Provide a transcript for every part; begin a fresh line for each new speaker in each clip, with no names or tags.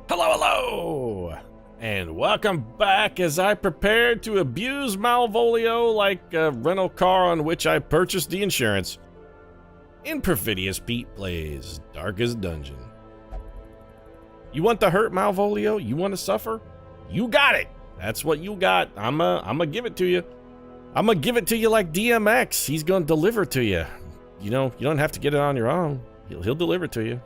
Hello, hello! And welcome back as I prepare to abuse Malvolio like a rental car on which I purchased the insurance. In Perfidious, Pete plays Darkest Dungeon. You want to hurt Malvolio? You want to suffer? You got it! That's what you got. I'ma give it to you. I'ma give it to you like DMX. He's gonna deliver it to you. You know, you don't have to get it on your own. He'll deliver it to you.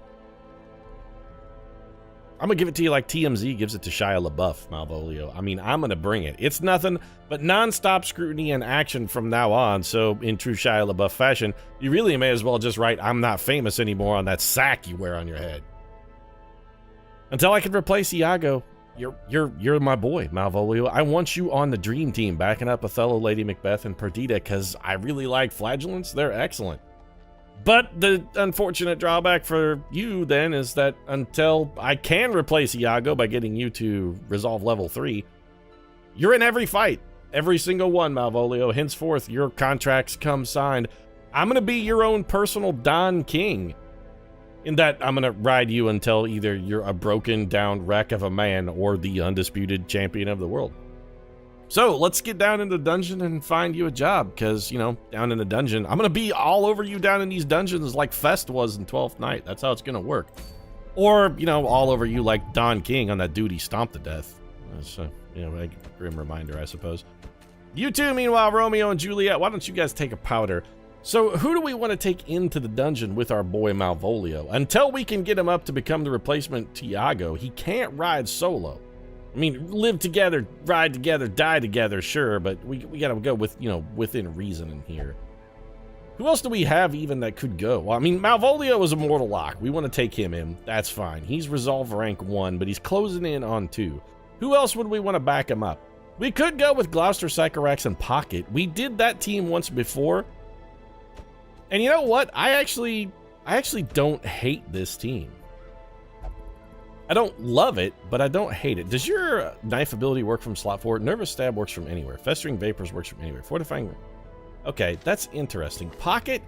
I'm gonna give it to you like TMZ gives it to Shia LaBeouf, Malvolio. I mean, I'm gonna bring it. It's nothing but non-stop scrutiny and action from now on, so in true Shia LaBeouf fashion, you really may as well just write, "I'm not famous anymore" on that sack you wear on your head. Until I can replace Iago, you're my boy, Malvolio. I want you on the dream team, backing up Othello, Lady Macbeth, and Perdita, because I really like flagellants. They're excellent. But the unfortunate drawback for you, then, is that until I can replace Iago by getting you to resolve level 3, you're in every fight. Every single one, Malvolio. Henceforth, your contracts come signed. I'm going to be your own personal Don King. In that, I'm going to ride you until either you're a broken down wreck of a man or the undisputed champion of the world. So, let's get down in the dungeon and find you a job, because, you know, down in the dungeon, I'm going to be all over you down in these dungeons like Fest was in 12th Night. That's how it's going to work. Or, you know, all over you like Don King on that dude he stomped to death. That's, you know, a grim reminder, I suppose. You two, meanwhile, Romeo and Juliet, why don't you guys take a powder? So, who do we want to take into the dungeon with our boy Malvolio? Until we can get him up to become the replacement to Iago, he can't ride solo. I mean, live together, ride together, die together, sure, but we gotta go with, you know, within reason in here. Who else do we have even that could go? Well, I mean, Malvolio is a mortal lock. We want to take him in. That's fine. He's resolve rank 1, but he's closing in on 2. Who else would we want to back him up? We could go with Gloucester, Sycorax, and Pocket. We did that team once before. And you know what? I actually don't hate this team. I don't love it, but I don't hate it. Does your knife ability work from slot 4? Nervous stab works from anywhere. Festering vapors works from anywhere. Fortifying... Okay, that's interesting. Pocket?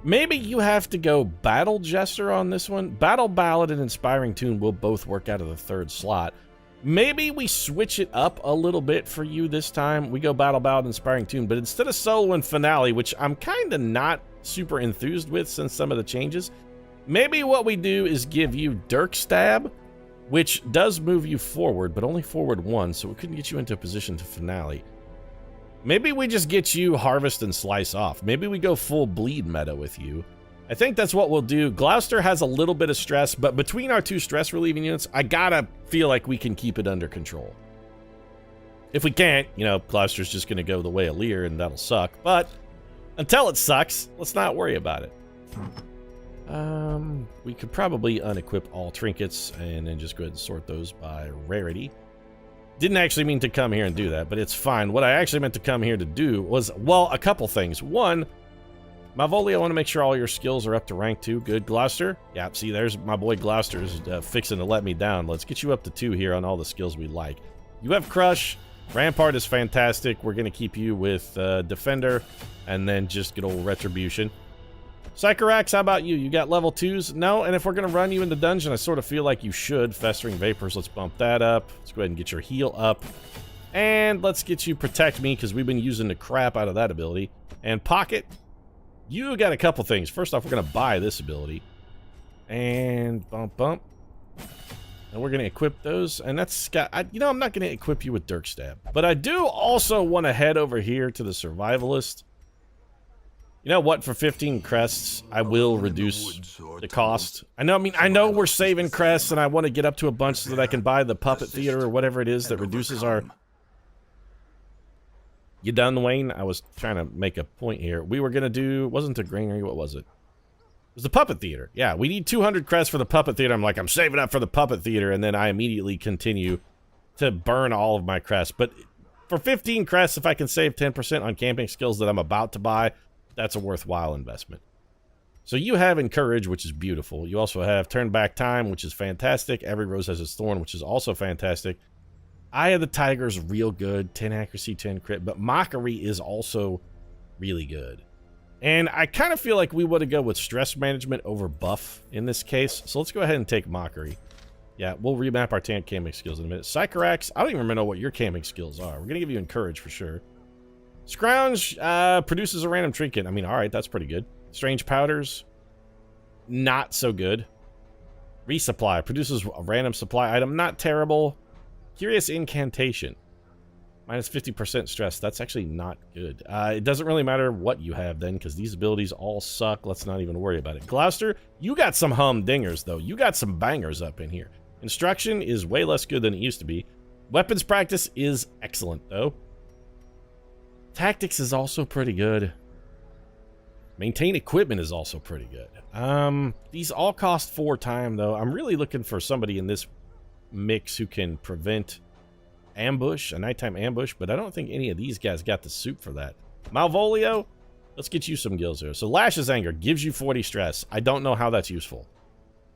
Maybe you have to go Battle Jester on this one. Battle Ballad and Inspiring Tune will both work out of the 3rd slot. Maybe we switch it up a little bit for you this time. We go Battle Ballad, Inspiring Tune, but instead of Solo and Finale, which I'm kind of not super enthused with since some of the changes, maybe what we do is give you Dirk Stab, which does move you forward, but only forward 1, so we couldn't get you into a position to Finale. Maybe we just get you Harvest and Slice Off. Maybe we go full bleed meta with you. I think that's what we'll do. Gloucester has a little bit of stress, but between our 2 stress relieving units, I gotta feel like we can keep it under control. If we can't, you know, Gloucester's just gonna go the way of Lear, and that'll suck. But until it sucks, let's not worry about it. We could probably unequip all trinkets and then just go ahead and sort those by rarity. Didn't actually mean to come here and do that, but it's fine. What I actually meant to come here to do was, well, a couple things. One, Malvolio, I want to make sure all your skills are up to rank 2. Good. Gloucester? Yeah, see, there's my boy Gloucester's fixing to let me down. Let's get you up to 2 here on all the skills we like. You have Crush. Rampart is fantastic. We're going to keep you with Defender, and then just good old Retribution. Sycorax, how about you? You got level 2s? No, and if we're going to run you in the dungeon, I sort of feel like you should. Festering Vapors, let's bump that up. Let's go ahead and get your heal up. And let's get you Protect Me, because we've been using the crap out of that ability. And Pocket, you got a couple things. First off, we're going to buy this ability. And bump. And we're going to equip those. And that's got, you know, I'm not going to equip you with Dirk Stab. But I do also want to head over here to the Survivalist. You know what? For 15 crests, I will reduce the cost. I know we're saving crests, and I want to get up to a bunch so that I can buy the Puppet Theater or whatever it is that reduces our... You done, Wayne? I was trying to make a point here. We were going to do... Wasn't a granary? What was it? It was the Puppet Theater. Yeah, we need 200 crests for the Puppet Theater. I'm like, I'm saving up for the Puppet Theater, and then I immediately continue to burn all of my crests. But for 15 crests, if I can save 10% on camping skills that I'm about to buy, that's a worthwhile investment. So you have Encourage, which is beautiful. You also have Turn Back Time, which is fantastic. Every Rose Has Its Thorn, which is also fantastic. Eye of the Tiger is real good. 10 accuracy, 10 crit. But Mockery is also really good. And I kind of feel like we would go with Stress Management over Buff in this case. So let's go ahead and take Mockery. Yeah, we'll remap our camping skills in a minute. Sycorax, I don't even know what your camping skills are. We're going to give you Encourage for sure. Scrounge produces a random trinket. I mean, all right, that's pretty good. Strange Powders, not so good. Resupply produces a random supply item, not terrible. Curious Incantation, minus 50% stress. That's actually not good. It doesn't really matter what you have then, because these abilities all suck. Let's not even worry about it. Gloucester, you got some humdingers, though. You got some bangers up in here. Instruction is way less good than it used to be. Weapons practice is excellent, though. Tactics is also pretty good. Maintain equipment is also pretty good. These all cost 4 time, though. I'm really looking for somebody in this mix who can prevent ambush, a nighttime ambush, but I don't think any of these guys got the suit for that. Malvolio, let's get you some gills here. So Lash's Anger gives you 40 stress. I don't know how that's useful.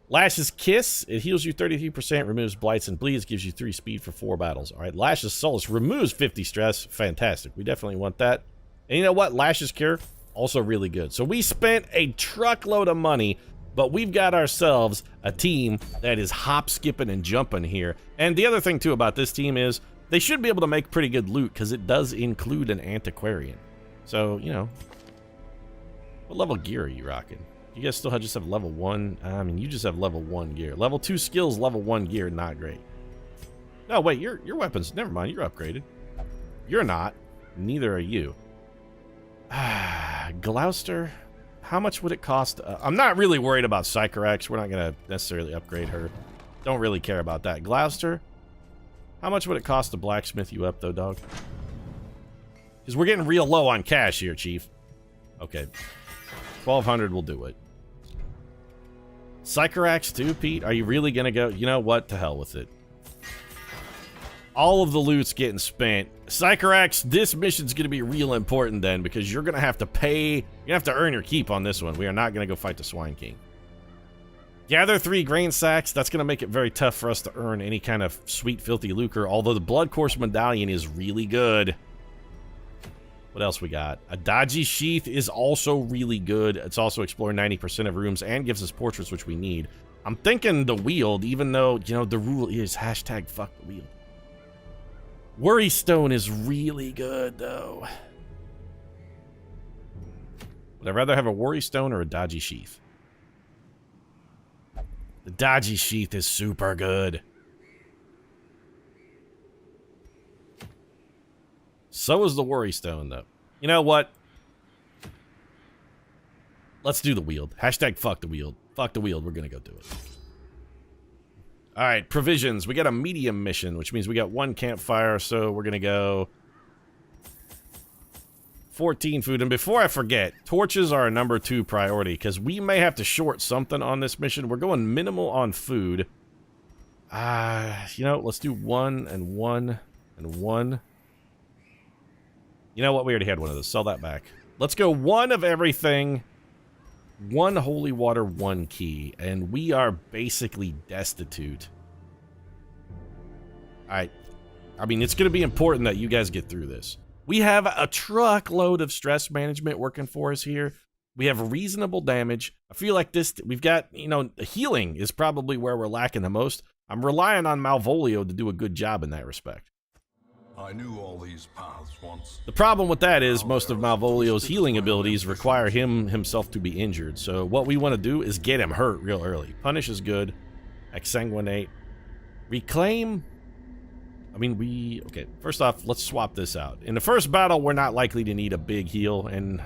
Lash's Kiss, it heals you 33%, removes blights and bleeds, gives you 3 speed for 4 battles. All right, Lash's Solace removes 50 stress. Fantastic. We definitely want that. And you know what? Lash's Cure, also really good. So we spent a truckload of money, but we've got ourselves a team that is hop, skipping, and jumping here. And the other thing, too, about this team is they should be able to make pretty good loot, because it does include an antiquarian. So, you know, what level gear are you rocking? You guys still just have level 1? I mean, you just have level 1 gear. Level 2 skills, level 1 gear, not great. No, wait, your weapons, never mind, you're upgraded. You're not. Neither are you. Gloucester, how much would it cost? I'm not really worried about Sycorax. We're not going to necessarily upgrade her. Don't really care about that. Gloucester, how much would it cost to blacksmith you up, though, dog? Because we're getting real low on cash here, Chief. Okay. 1,200 will do it. Sycorax too, Pete? Are you really going to go? You know what? To hell with it. All of the loot's getting spent. Sycorax, this mission's going to be real important then, because you're going to have to pay. You're going to have to earn your keep on this one. We are not going to go fight the Swine King. Gather 3 grain sacks. That's going to make it very tough for us to earn any kind of sweet, filthy lucre, although the Blood Course Medallion is really good. What else we got? A Dodgy Sheath is also really good. It's also explore 90% of rooms and gives us portraits, which we need. I'm thinking the Wield, even though, you know, the rule is hashtag fuck the Wield. Worry Stone is really good, though. Would I rather have a Worry Stone or a Dodgy Sheath? The Dodgy Sheath is super good. So is the Worry Stone, though. You know what? Let's do the Wield. Hashtag fuck the Wield. Fuck the Wield. We're going to go do it. All right, provisions. We got a medium mission, which means we got 1 campfire, so we're going to go 14 food. And before I forget, torches are a number 2 priority, because we may have to short something on this mission. We're going minimal on food. You know, let's do 1 and 1 and 1. You know what? We already had one of those. Sell that back. Let's go 1 of everything. 1 holy water, 1 key. And we are basically destitute. Alright. I mean, it's going to be important that you guys get through this. We have a truckload of stress management working for us here. We have reasonable damage. I feel like this, we've got, you know, healing is probably where we're lacking the most. I'm relying on Malvolio to do a good job in that respect.
I knew all these paths once.
The problem with that is most of Malvolio's healing abilities require him himself to be injured. So what we want to do is get him hurt real early. Punish is good. Exsanguinate. Reclaim. I mean, okay, first off, let's swap this out. In the first battle, we're not likely to need a big heal, and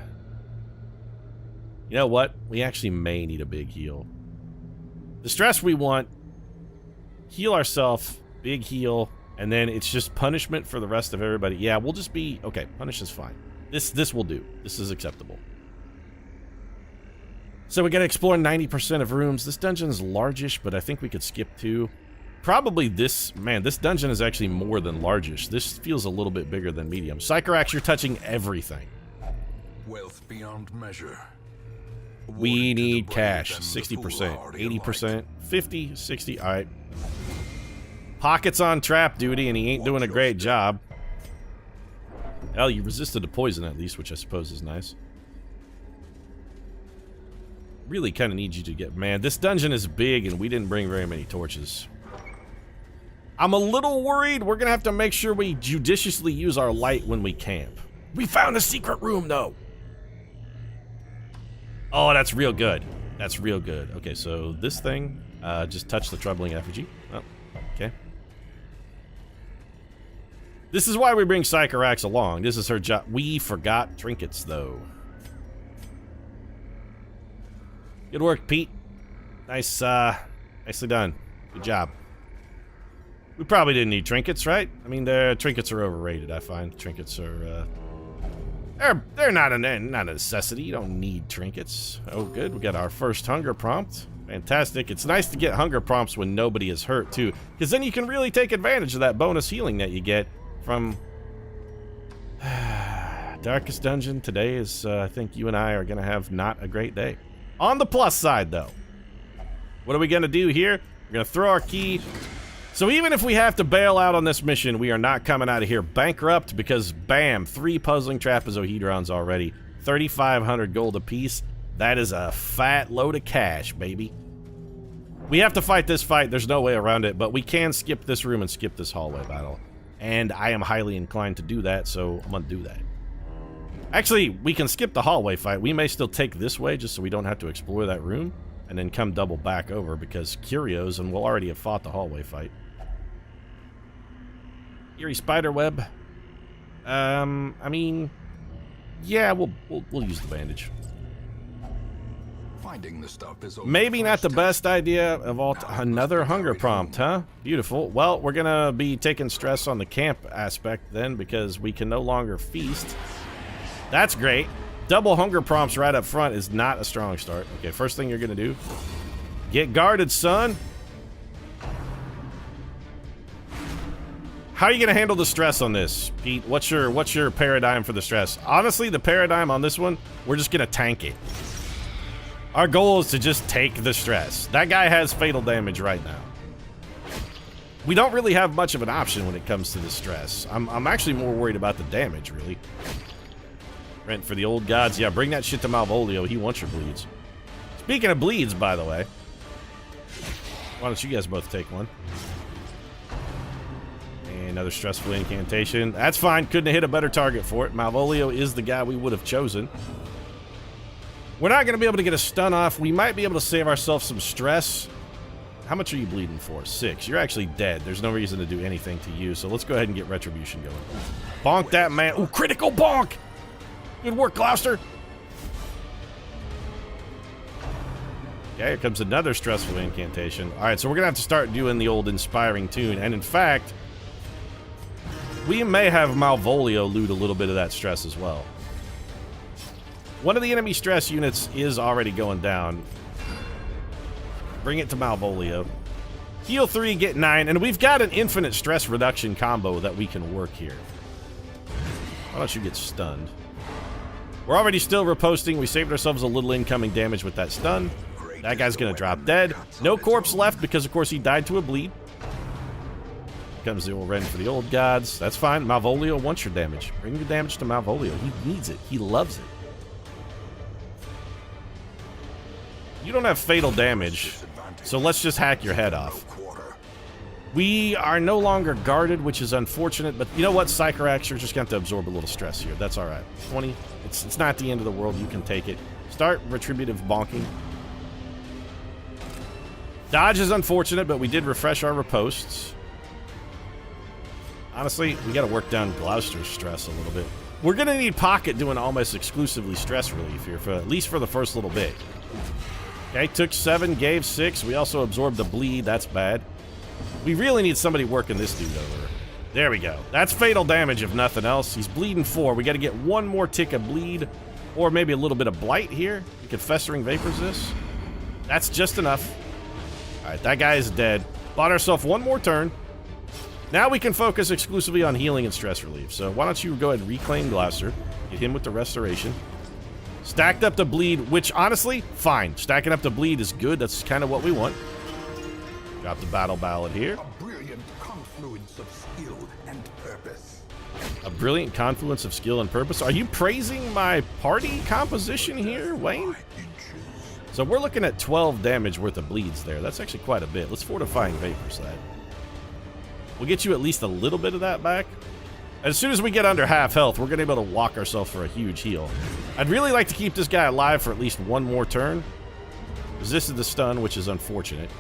you know what? We actually may need a big heal. The stress we want, heal ourselves, big heal, and then it's just punishment for the rest of everybody. Yeah, we'll just be... Okay, punish is fine. This will do. This is acceptable. So we gotta explore 90% of rooms. This dungeon's largish, but I think we could skip 2. Probably this... Man, this dungeon is actually more than largish. This feels a little bit bigger than medium. Sycorax, you're touching everything.
Wealth beyond measure.
We need cash. 60%, 80%, 50, 60. All right. Pocket's on trap duty, and he ain't doing a great job. Hell, you resisted the poison at least, which I suppose is nice. Really kind of need you to get... Man, this dungeon is big, and we didn't bring very many torches. I'm a little worried. We're going to have to make sure we judiciously use our light when we camp. We found a secret room, though. Oh, that's real good. That's real good. Okay, so this thing, just touch the troubling effigy. Oh, okay. This is why we bring Sycorax along. This is her job. We forgot trinkets, though. Good work, Pete. Nice, nicely done. Good job. We probably didn't need trinkets, right? I mean, the trinkets are overrated, I find. Trinkets are, they're not a necessity. You don't need trinkets. Oh, good. We got our first hunger prompt. Fantastic. It's nice to get hunger prompts when nobody is hurt, too. Because then you can really take advantage of that bonus healing that you get from... Darkest Dungeon. Today is, I think you and I are going to have not a great day. On the plus side, though. What are we going to do here? We're going to throw our key... So even if we have to bail out on this mission, we are not coming out of here bankrupt because, bam, 3 puzzling trapezohedrons already. 3,500 gold apiece. That is a fat load of cash, baby. We have to fight this fight. There's no way around it, but we can skip this room and skip this hallway battle. And I am highly inclined to do that, so I'm going to do that. Actually, we can skip the hallway fight. We may still take this way just so we don't have to explore that room and then come double back over because curios, and we'll already have fought the hallway fight. Eerie spiderweb. I mean, yeah, we'll use the bandage.
Finding the stuff is
maybe not the best idea of all. Another hunger prompt, huh? Beautiful. Well, we're gonna be taking stress on the camp aspect then because we can no longer feast. That's great. Double hunger prompts right up front is not a strong start. Okay, first thing you're gonna do, get guarded, son. How are you going to handle the stress on this, Pete? What's your paradigm for the stress? Honestly, the paradigm on this one, we're just going to tank it. Our goal is to just take the stress. That guy has fatal damage right now. We don't really have much of an option when it comes to the stress. I'm actually more worried about the damage, really. Rent for the old gods. Yeah, bring that shit to Malvolio. He wants your bleeds. Speaking of bleeds, by the way. Why don't you guys both take one? Another stressful incantation. That's fine. Couldn't have hit a better target for it. Malvolio is the guy we would have chosen. We're not going to be able to get a stun off. We might be able to save ourselves some stress. How much are you bleeding for? 6. You're actually dead. There's no reason to do anything to you, so let's go ahead and get retribution going. Bonk that man. Ooh, critical bonk! Good work, Gloucester. Okay, here comes another stressful incantation. All right, so we're going to have to start doing the old inspiring tune, and in fact... we may have Malvolio loot a little bit of that stress as well. One of the enemy stress units is already going down. Bring it to Malvolio. Heal 3, get 9, and we've got an infinite stress reduction combo that we can work here. Why don't you get stunned? We're already still riposting. We saved ourselves a little incoming damage with that stun. That guy's going to drop dead. No corpse left because, of course, he died to a bleed. Comes the old rend for the old gods. That's fine. Malvolio wants your damage. Bring your damage to Malvolio. He needs it. He loves it. You don't have fatal damage, so let's just hack your head off. We are no longer guarded, which is unfortunate, but you know what, Sycorax, you're just going to have to absorb a little stress here. That's all right. 20. It's not the end of the world. You can take it. Start retributive bonking. Dodge is unfortunate, but we did refresh our riposts. Honestly, we got to work down Gloucester's stress a little bit. We're going to need Pocket doing almost exclusively stress relief here, for at least for the first little bit. Okay, took 7, gave 6. We also absorbed the bleed. That's bad. We really need somebody working this dude over. There we go. That's fatal damage, if nothing else. He's bleeding 4. We got to get one more tick of bleed, or maybe a little bit of blight here. We could Festering Vapors this. That's just enough. All right, that guy is dead. Bought ourselves one more turn. Now we can focus exclusively on healing and stress relief. So why don't you go ahead and reclaim Gloucester. Get him with the restoration. Stacked up the bleed, which honestly, fine. Stacking up the bleed is good. That's kind of what we want. Drop the battle ballad here.
A brilliant confluence of skill and purpose.
A brilliant confluence of skill and purpose. Are you praising my party composition here, Wayne? So we're looking at 12 damage worth of bleeds there. That's actually quite a bit. Let's Fortifying Vapors that. We'll get you at least a little bit of that back. As soon as we get under half health, we're going to be able to walk ourselves for a huge heal. I'd really like to keep this guy alive for at least one more turn. Resisted the stun, which is unfortunate.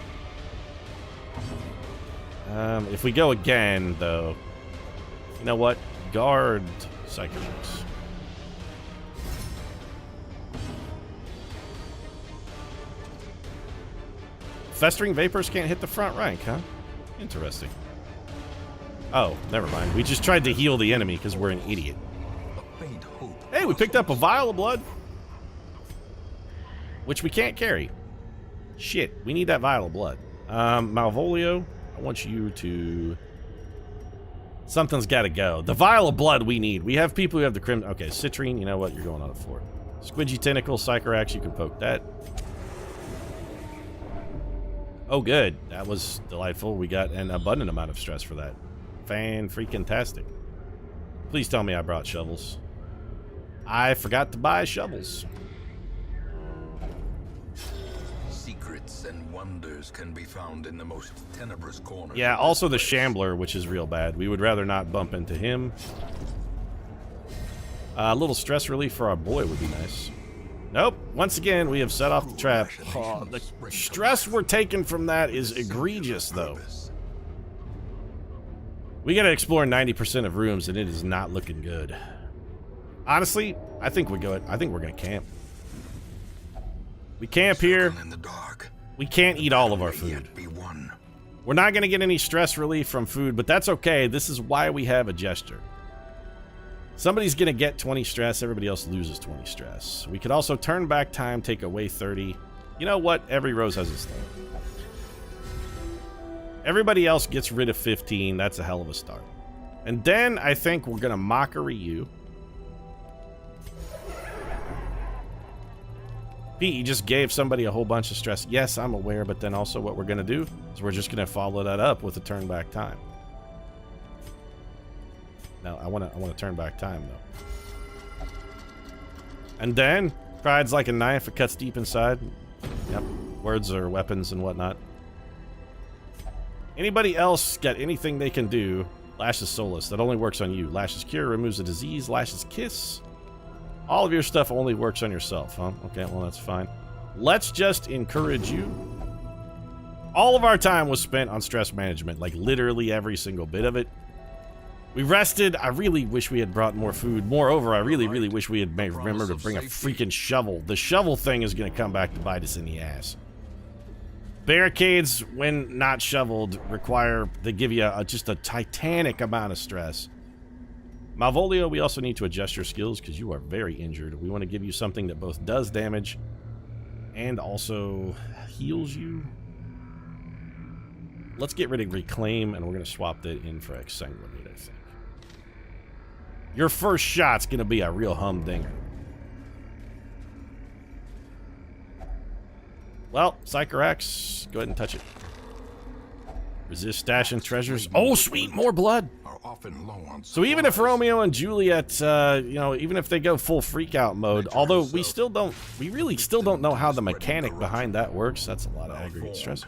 If we go again, though, you know what? Guard Psychics. Festering Vapors can't hit the front rank, huh? Interesting. Oh, never mind. We just tried to heal the enemy because we're an idiot. Hey, we picked up a vial of blood. Which we can't carry. Shit, we need that vial of blood. Malvolio, I want you to... Something's got to go. The vial of blood we need. We have people who have the crimson... Okay, Citrine, you know what? You're going on it for. Squidgy Tentacle, Psychorax, you can poke that. Oh, good. That was delightful. We got an abundant amount of stress for that. Fan-freaking-tastic. Please tell me I brought shovels. I forgot to buy shovels.
Secrets and wonders can be found in the most tenebrous corners.
Yeah, also the Shambler, which is real bad. We would rather not bump into him. A little stress relief for our boy would be nice. Nope. Once again, we have set off the trap. Oh, the stress we're taking from that is egregious, though. We gotta explore 90% of rooms, and it is not looking good. Honestly, I think we're gonna camp. We camp here. We can't eat all of our food. We're not gonna get any stress relief from food, but that's okay. This is why we have a gesture. Somebody's gonna get 20 stress, everybody else loses 20 stress. We could also turn back time, take away 30. You know what? Every rose has its thing. Everybody else gets rid of 15. That's a hell of a start. And then I think we're gonna mockery you. Pete, you just gave somebody a whole bunch of stress. Yes, I'm aware, but then also what we're gonna do is we're just gonna follow that up with a turn back time. No, I want to turn back time, though. And then, pride's like a knife. It cuts deep inside. Yep. Words are weapons and whatnot. Anybody else got anything they can do? Lash's Solace. That only works on you. Lash's Cure removes a disease. Lash's Kiss. All of your stuff only works on yourself, huh? Okay, well, that's fine. Let's just encourage you. All of our time was spent on stress management. Like, literally every single bit of it. We rested. I really wish we had brought more food. Moreover, I really, really wish we had remembered to bring a freaking shovel. The shovel thing is going to come back to bite us in the ass. Barricades, when not shoveled, they give you just a titanic amount of stress. Malvolio, we also need to adjust your skills because you are very injured. We want to give you something that both does damage and also heals you. Let's get rid of Reclaim, and we're going to swap that in for Exsanguinate, I think. Your first shot's going to be a real humdinger. Well, Psychorax, go ahead and touch it. Resist stash and treasures. Oh, sweet, more blood. So even if Romeo and Juliet, you know, even if they go full freak out mode, although we really still don't know how the mechanic behind that works. That's a lot of aggregate stress.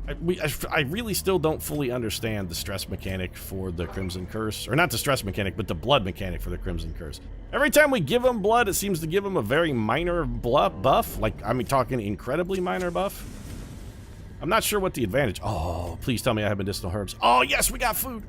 I really still don't fully understand the stress mechanic for the Crimson Curse. Or not the stress mechanic, but the blood mechanic for the Crimson Curse. Every time we give them blood, it seems to give them a very minor buff. Like, I mean, talking incredibly minor buff. I'm not sure what the advantage... Oh, please tell me I have medicinal herbs. Oh, yes, we got food!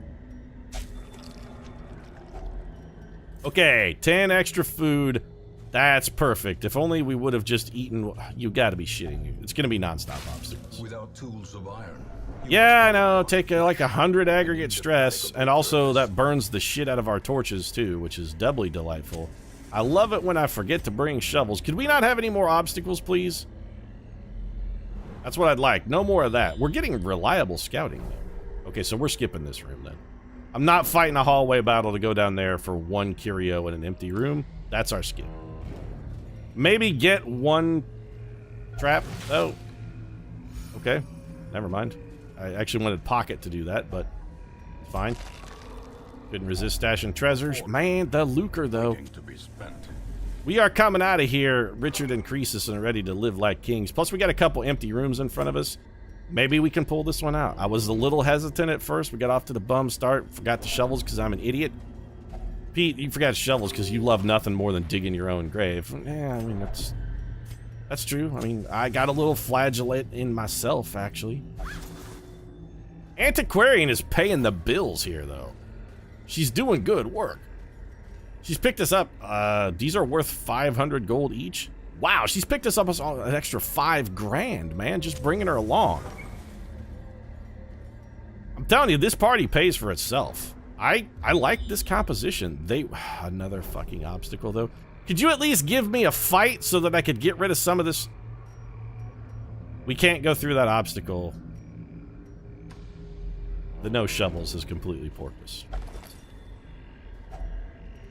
Okay, 10 extra food. That's perfect. If only we would have just eaten... You gotta be shitting me. It's gonna be non-stop obstacles.
Without tools of iron.
Yeah, I know. Take like 100 aggregate stress, and also that burns the shit out of our torches too, which is doubly delightful. I love it when I forget to bring shovels. Could we not have any more obstacles, please? That's what I'd like. No more of that. We're getting reliable scouting there. Okay, so we're skipping this room then. I'm not fighting a hallway battle to go down there for one curio in an empty room. That's our skip. Maybe get one trap, though. Okay, never mind. I actually wanted Pocket to do that, but fine. Couldn't resist stash and treasures. Man, the lucre, though. We are coming out of here, Richard and Croesus, and ready to live like kings. Plus, we got a couple empty rooms in front of us. Maybe we can pull this one out. I was a little hesitant at first. We got off to the bum start. Forgot the shovels because I'm an idiot. Pete, you forgot shovels because you love nothing more than digging your own grave. Yeah, I mean, that's true. I mean, I got a little flagellate in myself, actually. Antiquarian is paying the bills here, though. She's doing good work. She's picked us up. These are worth 500 gold each. Wow, she's picked us up an extra 5 grand, man. Just bringing her along. I'm telling you, this party pays for itself. I like this composition. Another fucking obstacle, though. Could you at least give me a fight so that I could get rid of some of this? We can't go through that obstacle. The no shovels is completely porpoise.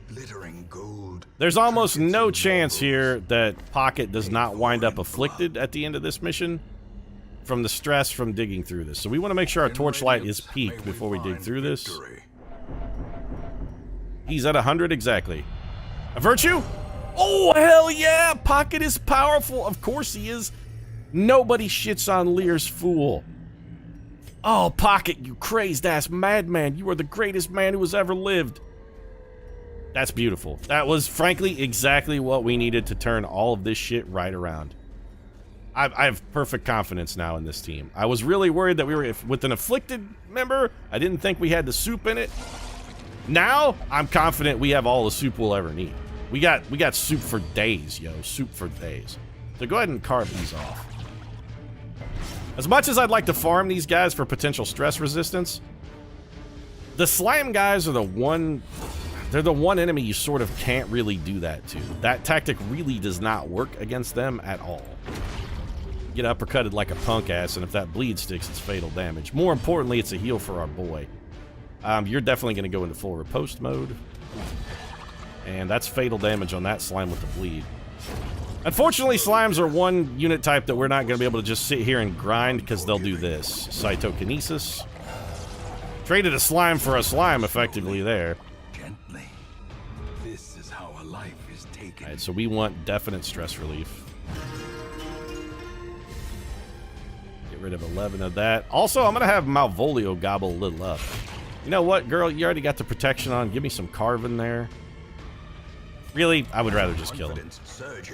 Glittering gold.
There's almost no chance here that Pocket does not wind up afflicted at the end of this mission from the stress from digging through this. So we want to make sure our torchlight is peaked before we dig through this. He's at 100 exactly. A virtue? Oh, hell yeah! Pocket is powerful. Of course he is. Nobody shits on Lear's fool. Oh, Pocket, you crazed-ass madman. You are the greatest man who has ever lived. That's beautiful. That was, frankly, exactly what we needed to turn all of this shit right around. I have perfect confidence now in this team. I was really worried that we were with an afflicted member. I didn't think we had the soup in it. Now, I'm confident we have all the soup we'll ever need. We got soup for days, yo. Soup for days. So go ahead and carve these off. As much as I'd like to farm these guys for potential stress resistance, the slime guys are the one... They're the one enemy you sort of can't really do that to. That tactic really does not work against them at all. Get uppercutted like a punk ass, and if that bleed sticks, it's fatal damage. More importantly, it's a heal for our boy. You're definitely going to go into full riposte mode. And that's fatal damage on that slime with the bleed. Unfortunately, slimes are one unit type that we're not going to be able to just sit here and grind because they'll do this. Cytokinesis. Traded a slime for a slime effectively there.
This is how a life is taken.
Alright, so we want definite stress relief. Get rid of 11 of that. Also, I'm going to have Malvolio gobble a little up. You know what, girl? You already got the protection on. Give me some carving there. Really, I would rather just kill him.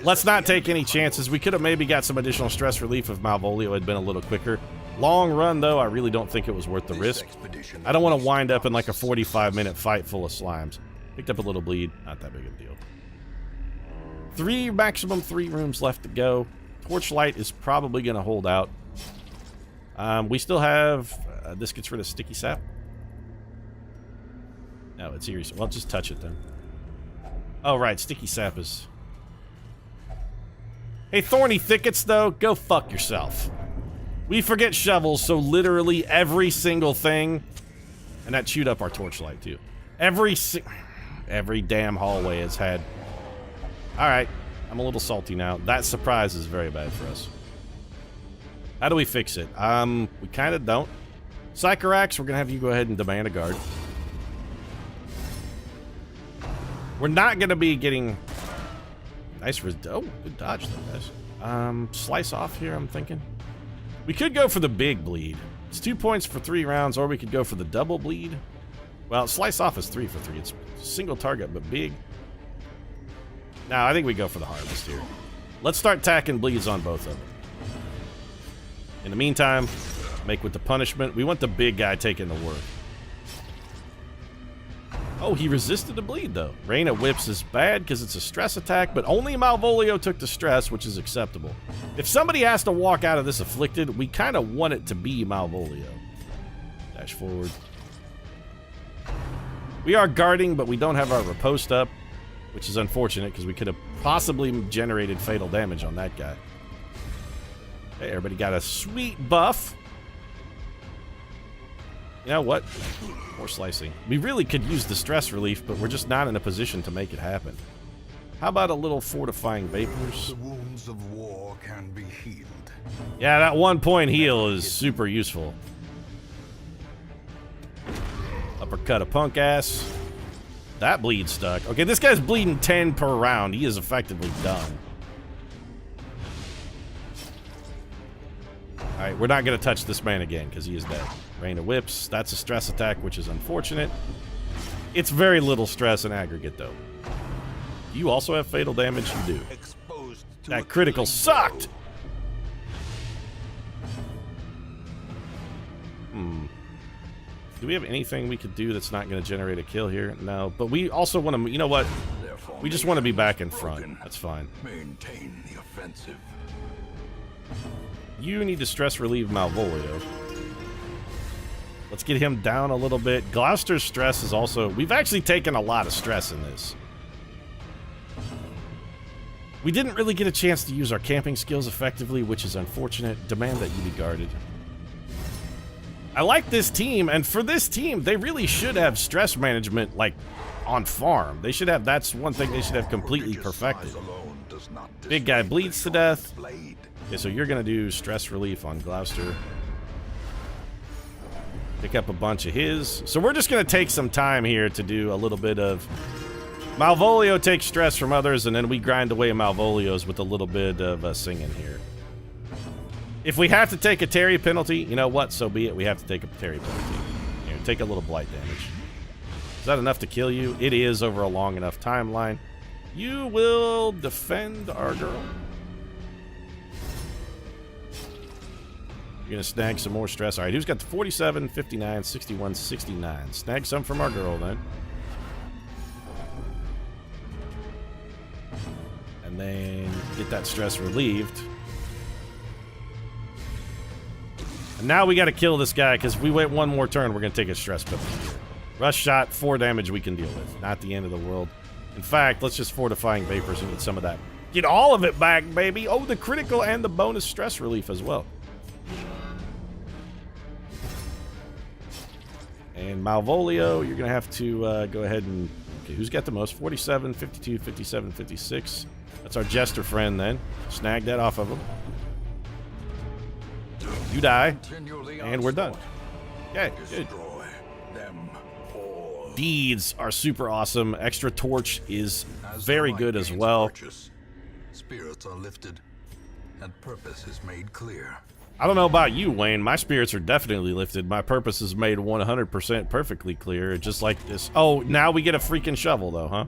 Let's not take any chances. We could have maybe got some additional stress relief if Malvolio had been a little quicker. Long run, though, I really don't think it was worth the risk. I don't want to wind up in like a 45-minute fight full of slimes. Picked up a little bleed. Not that big of a deal. Maximum 3 rooms left to go. Torchlight is probably going to hold out. We still have... this gets rid of sticky sap. No, it's here. Well, just touch it then. Oh, right. Sticky sap is... Hey, thorny thickets, though, go fuck yourself. We forget shovels, so literally every single thing... And that chewed up our torchlight, too. Every damn hallway has had... Alright, I'm a little salty now. That surprise is very bad for us. How do we fix it? We kind of don't. Sycorax, we're going to have you go ahead and demand a guard. We're not going to be getting... Nice oh, good dodge though, guys. Slice off here, I'm thinking. We could go for the big bleed. It's 2 points for 3 rounds, or we could go for the double bleed. Well, slice off is 3 for 3. It's single target, but big. Now, I think we go for the harvest here. Let's start tacking bleeds on both of them. In the meantime, make with the punishment. We want the big guy taking the work. Oh, he resisted the bleed, though. Rain of Whips is bad because it's a stress attack, but only Malvolio took the stress, which is acceptable. If somebody has to walk out of this afflicted, we kind of want it to be Malvolio. Dash forward. We are guarding, but we don't have our riposte up, which is unfortunate because we could have possibly generated fatal damage on that guy. Hey, everybody got a sweet buff. You know what? More slicing. We really could use the stress relief, but we're just not in a position to make it happen. How about a little fortifying vapors?
The wounds of war can be healed.
Yeah, that 1 point heal is super useful. Uppercut a punk ass. That bleed stuck. Okay, this guy's bleeding 10 per round. He is effectively done. Alright, Alright, we're not going to touch this man again because he is dead. Rain of Whips. That's a stress attack, which is unfortunate. It's very little stress in aggregate, though. You also have fatal damage? You do. That critical sucked! Do we have anything we could do that's not going to generate a kill here? No, but we also want to... You know what? We just want to be back in front. That's fine.
Maintain the offensive.
You need to stress relieve Malvolio. Let's get him down a little bit. Gloucester's stress is also... We've actually taken a lot of stress in this. We didn't really get a chance to use our camping skills effectively, which is unfortunate. Demand that you be guarded. I like this team, and for this team, they really should have stress management, like, on farm. They should have... That's one thing they should have completely perfected. Big guy bleeds to death. Okay, so you're going to do stress relief on Gloucester. Pick up a bunch of his. So we're just going to take some time here to do a little bit of... Malvolio takes stress from others, and then we grind away Malvolios with a little bit of singing here. If we have to take a Terry penalty, you know what? So be it. We have to take a Terry penalty. Here, take a little blight damage. Is that enough to kill you? It is over a long enough timeline. You will defend our girl. You're going to snag some more stress. All right, who's got the 47, 59, 61, 69? Snag some from our girl, then. And then get that stress relieved. And now we got to kill this guy, because if we wait one more turn, we're going to take a stress penalty here. Rush shot, 4 damage we can deal with. Not the end of the world. In fact, let's just Fortifying Vapors and get some of that. Get all of it back, baby! Oh, the critical and the bonus stress relief as well. And Malvolio, you're going to have to go ahead and... Okay, who's got the most? 47, 52, 57, 56. That's our Jester friend, then. Snag that off of him. You die, and we're done. Okay, good. Deeds are super awesome. Extra torch is very good as well.
Spirits are lifted, and purpose is made clear.
I don't know about you, Wayne. My spirits are definitely lifted. My purpose is made 100% perfectly clear, just like this. Oh, now we get a freaking shovel, though, huh?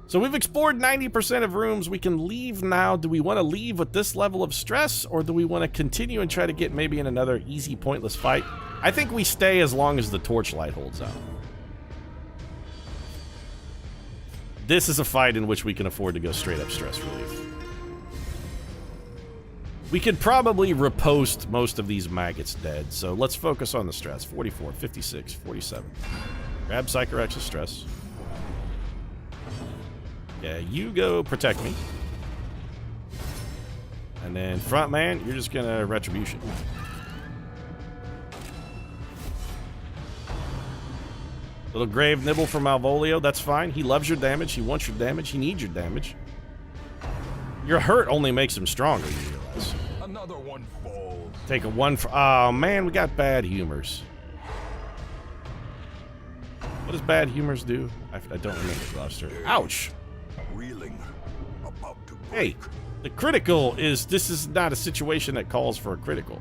So we've explored 90% of rooms. We can leave now. Do we want to leave with this level of stress, or do we want to continue and try to get maybe in another easy, pointless fight? I think we stay as long as the torchlight holds out. This is a fight in which we can afford to go straight up stress relief. We could probably riposte most of these maggots dead, so let's focus on the stress. 44, 56, 47. Grab Psychorex's stress. Yeah, you go protect me. And then front man, you're just gonna retribution. Little grave nibble for Malvolio, that's fine. He loves your damage, he wants your damage, he needs your damage. Your hurt only makes him stronger, you realize.
Another one falls.
Take a 1 for... Oh, man, we got bad humors. What does bad humors do? I don't remember, Gloucester. Ouch!
Reeling, about to break.
Hey, the critical is... This is not a situation that calls for a critical.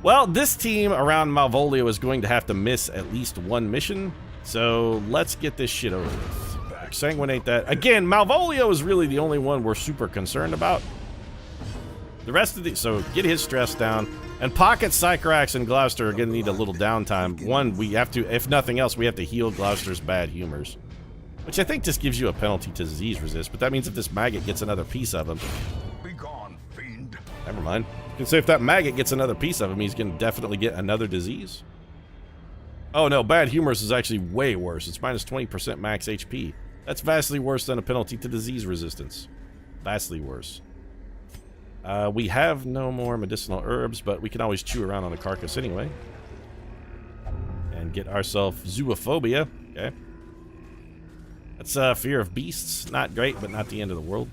Well, this team around Malvolio is going to have to miss at least one mission, so let's get this shit over with. Exsanguinate that. Again, Malvolio is really the only one we're super concerned about. The rest of the... So, get his stress down. And Pocket, Sycorax, and Gloucester are going to need a little downtime. One, we have to... If nothing else, we have to heal Gloucester's bad humors. Which I think just gives you a penalty to disease resist, but that means if this maggot gets another piece of him...
Be gone, fiend.
Never mind. You can say if that maggot gets another piece of him, he's going to definitely get another disease. Oh no, bad humors is actually way worse. It's minus 20% max HP. That's vastly worse than a penalty to disease resistance. Vastly worse. We have no more medicinal herbs, but we can always chew around on the carcass anyway. And get ourselves zoophobia. Okay. That's fear of beasts. Not great, but not the end of the world.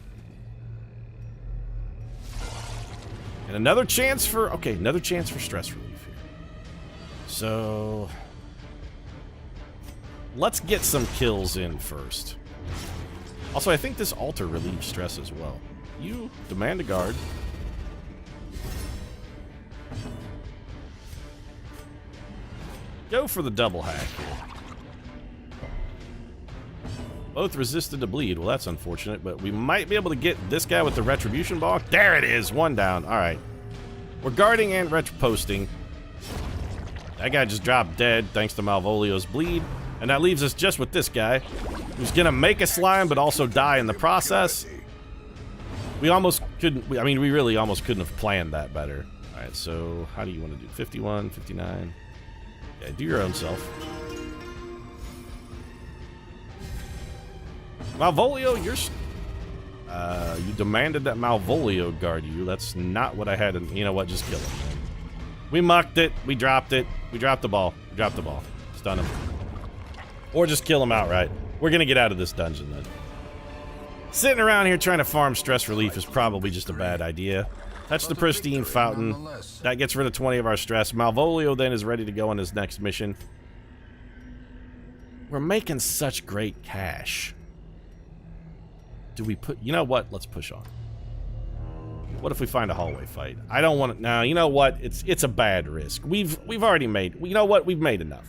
And another chance for... Okay, another chance for stress relief here. So... Let's get some kills in first. Also, I think this altar relieves stress as well. You demand a guard. go for the double hack here. Both resisted to bleed. Well, that's unfortunate, but we might be able to get this guy with the retribution ball. There it is, one down. All right. We're guarding and retroposting. That guy just dropped dead thanks to Malvolio's bleed. And that leaves us just with this guy, who's gonna make a slime but also die in the process. We almost couldn't, I mean, we really almost couldn't have planned that better. All right, so how do you want to do 51, 59? Yeah, do your own self. Malvolio, you demanded that Malvolio guard you. That's not what I had. You know what? Just kill him. We mucked it. We dropped it. We dropped the ball. We dropped the ball. Stun him. Or just kill him outright. We're going to get out of this dungeon then. Sitting around here trying to farm stress relief is probably just a bad idea. Touch the pristine fountain. That gets rid of 20 of our stress. Malvolio then is ready to go on his next mission. We're making such great cash. Do we put... You know what? Let's push on. What if we find a hallway fight? I don't want to... Now, you know what? It's a bad risk. We've already made... You know what? We've made enough.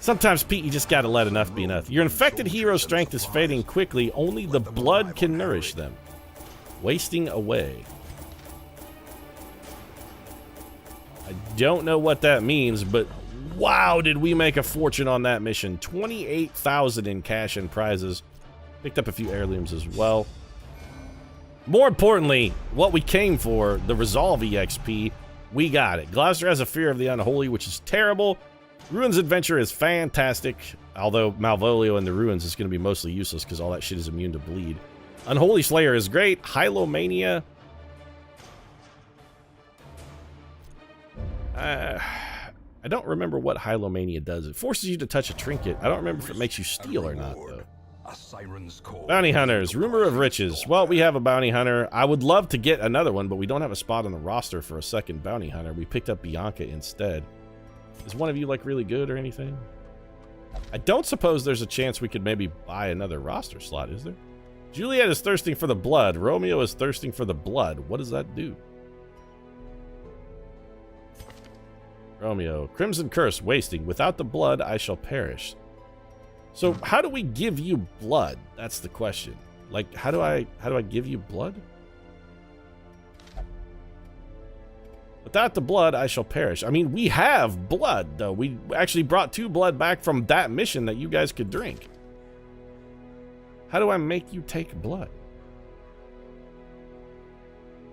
Sometimes, Pete, you just gotta let enough be enough. Your infected hero's strength is fading quickly. Only the blood can nourish them. Wasting away. I don't know what that means, but wow, did we make a fortune on that mission. 28,000 in cash and prizes. Picked up a few heirlooms as well. More importantly, what we came for, the Resolve EXP, we got it. Gloucester has a fear of the unholy, which is terrible. Ruins Adventure is fantastic, although Malvolio in the Ruins is going to be mostly useless because all that shit is immune to bleed. Unholy Slayer is great. Hylomania. I don't remember what Hylomania does. It forces you to touch a trinket. I don't remember if it makes you steal or not, though. Bounty Hunters. Rumor of Riches. Well, we have a Bounty Hunter. I would love to get another one, but we don't have a spot on the roster for a second Bounty Hunter. We picked up Bianca instead. Is one of you, like, really good or anything? I don't suppose there's a chance we could maybe buy another roster slot, is there? Juliet is thirsting for the blood. Romeo is thirsting for the blood. What does that do? Romeo. Crimson Curse. Wasting. Without the blood, I shall perish. So, how do we give you blood? That's the question. Like, how do I give you blood? Without the blood, I shall perish. I mean, we have blood, though. We actually brought 2 blood back from that mission that you guys could drink. How do I make you take blood?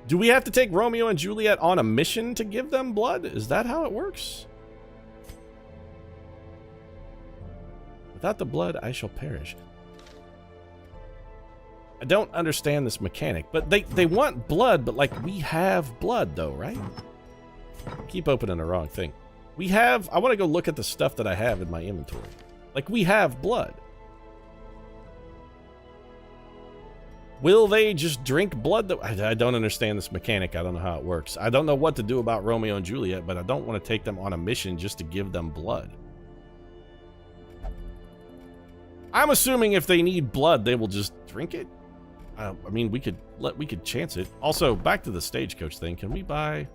Do we have to take Romeo and Juliet on a mission to give them blood? Is that how it works? Without the blood, I shall perish. I don't understand this mechanic, but they want blood, but like we have blood though, right? Keep opening the wrong thing. We have, I want to go look at the stuff that I have in my inventory. Like we have blood. Will they just drink blood? I don't understand this mechanic. I don't know how it works. I don't know what to do about Romeo and Juliet, but I don't want to take them on a mission just to give them blood. I'm assuming if they need blood, they will just drink it. I mean, we could chance it. Also, back to the stagecoach thing. Can we buy?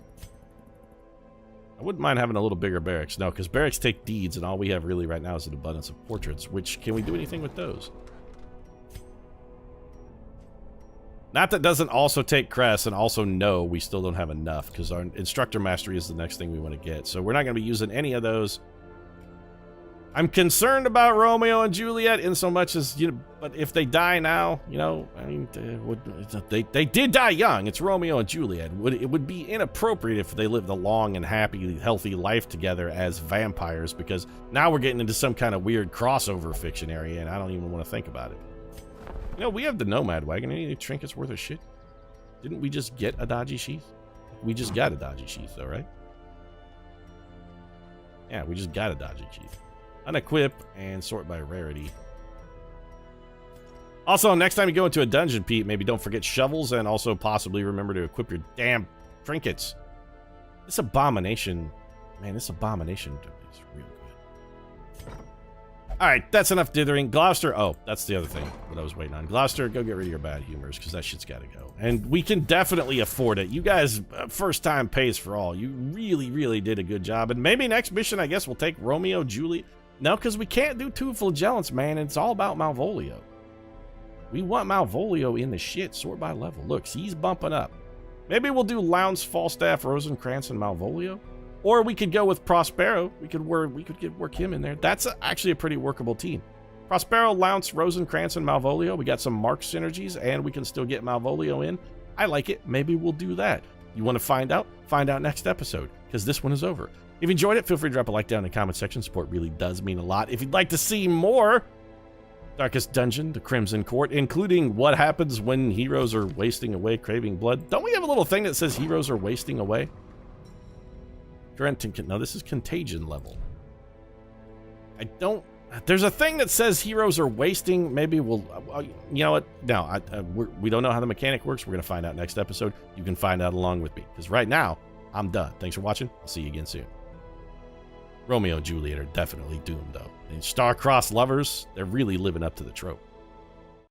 I wouldn't mind having a little bigger barracks. No, because barracks take deeds, and all we have really right now is an abundance of portraits. Which, can we do anything with those? Not that doesn't also take crests, and also no, we still don't have enough, because our instructor mastery is the next thing we want to get. So we're not going to be using any of those. I'm concerned about Romeo and Juliet in so much as, you know, but if they die now, you know, I mean, they did die young. It's Romeo and Juliet. It would be inappropriate if they lived a long and happy, healthy life together as vampires, because now we're getting into some kind of weird crossover fiction area, and I don't even want to think about it. You know, we have the Nomad Wagon. Any trinkets worth of shit? Didn't we just get a dodgy sheath? We just got a dodgy sheath, though, right? Yeah, we just got a dodgy sheath. Unequip and sort by rarity. Also, next time you go into a dungeon, Pete, maybe don't forget shovels, and also possibly remember to equip your damn trinkets. This abomination, man, this abomination is real good. All right, that's enough dithering. Gloucester, oh, that's the other thing that I was waiting on. Gloucester, go get rid of your bad humors, because that shit's got to go. And we can definitely afford it. You guys, first time pays for all. You really, really did a good job. And maybe next mission, I guess, we'll take Romeo, Julie. No, because we can't do 2 flagellants, man. It's all about Malvolio. We want Malvolio in the shit, sort by level. Look, he's bumping up. Maybe we'll do Lounce, Falstaff, Rosencrantz, and Malvolio. Or we could go with Prospero. We could work him in there. That's actually a pretty workable team. Prospero, Lounce, Rosencrantz, and Malvolio. We got some Mark synergies, and we can still get Malvolio in. I like it. Maybe we'll do that. You want to find out? Find out next episode, because this one is over. If you enjoyed it, feel free to drop a like down in the comment section. Support really does mean a lot. If you'd like to see more Darkest Dungeon, the Crimson Court, including what happens when heroes are wasting away, craving blood. Don't we have a little thing that says heroes are wasting away? No, this is contagion level. There's a thing that says heroes are wasting. Maybe we'll, you know what? No, we don't know how the mechanic works. We're going to find out next episode. You can find out along with me. Because right now, I'm done. Thanks for watching. I'll see you again soon. Romeo and Juliet are definitely doomed, though. And star-crossed lovers, they're really living up to the trope.